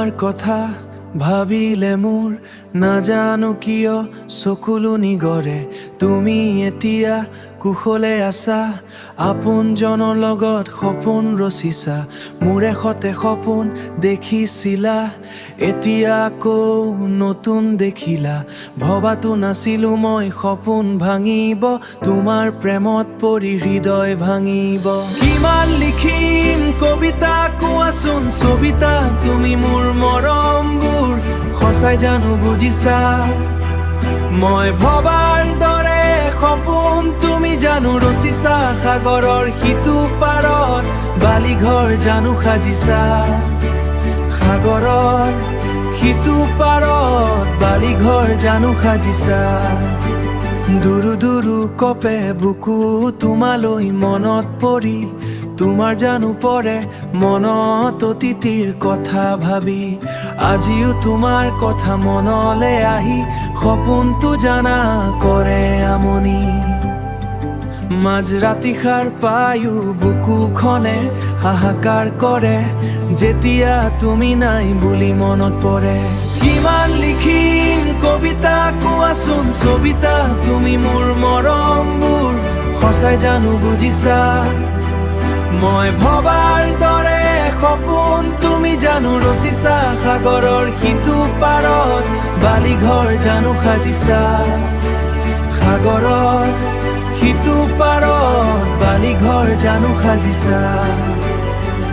তোমাৰ কথা ভাবিলে মোৰ নাজানো কিয় চকুলো নিগৰে তুমি এতিয়া কুশলে আছা আপোনজনৰ লগত সপোন ৰচিছা মোৰে সতে সপোন দেখিছিলা এতিয়া আকৌ নতুন দেখিলা ভবাতো নাছিলো মই সপোন ভাঙিব তোমাৰ প্ৰেমত পৰি হৃদয় ভাঙিব কিমান লিখিম কবিতা কোৱাচোন ছবিতা তুমি মোৰ মৰমবোৰ সঁচাই জানো বুজিছা মই ভবাৰ দৰে সপোন তুমি জানো ৰচিছা সাগৰৰ সিটো পাৰত বালিঘৰ জানো সাজিছা সাগৰৰ সিটো পাৰত বালিঘৰ জানো সাজিছা দুৰু দুৰু কপে বুকু তোমালৈ মনত পৰি তোমাৰ জানো পৰে মনত অতীতিৰ কথা ভাবি আজিও তোমাৰ কথা মনলে আহি সপোনটো জানা কৰে আমনি মাঝৰাতি সাৰ পায়ো বুকুখনে হাহাকাৰ কৰে যেতিয়া তুমি নাই বুলি মনত পৰে কিমান লিখিম কবিতা কোৱাচোন ছবিতা তুমি মোৰ মৰমবোৰ সঁচাই জানো বুজিছা মই ভবাৰ দৰে সপোন তুমি জানো ৰচিছা সাগৰৰ সিটো পাৰত বালিঘৰ জানো সাজিছা সাগৰৰ সিটো পাৰত বালিঘৰ জানো সাজিছা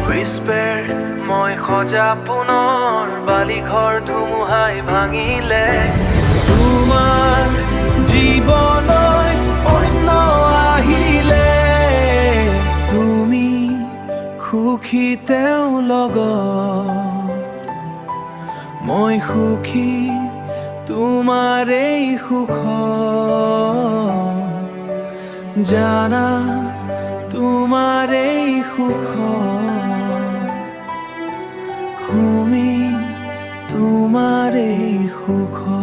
Whisper মই সজা পুনৰ বালিঘৰ ধুমুহাই ভাঙিলে তোমাৰ জীৱনলৈ অন্য আহিলে তুমি সুখী তেওঁ লগত মই সুখী তোমাৰ এই সুখত জানা তোমাৰ এই সুখত তুমি তোমাৰ এই সুখত